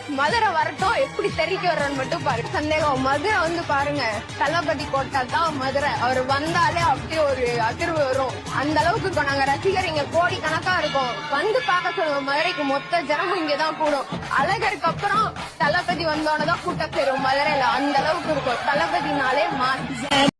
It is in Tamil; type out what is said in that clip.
மதுரை வரட்டும், எப்படி தெரிவிக்க வர்றன்னு மட்டும் பாருங்க. சந்தேகம் மதுரை வந்து பாருங்க, தளபதி கோட்டை தான் மதுரை. அவர் வந்தாலே அப்படியே ஒரு அதிர்வு வரும். அந்த அளவுக்கு இருக்கும். நாங்க ரசிகர் இங்க கோடி கணக்கா இருக்கும். வந்து பார்க்க சொல்லுங்க, மதுரைக்கு மொத்த ஜனமும் இங்கதான் கூடும். அழகருக்கு அப்புறம் தளபதி வந்தோடனதான் கூட்டம் சேரும் மதுரையில. அந்த அளவுக்கு இருக்கும். தளபதினாலே மாறி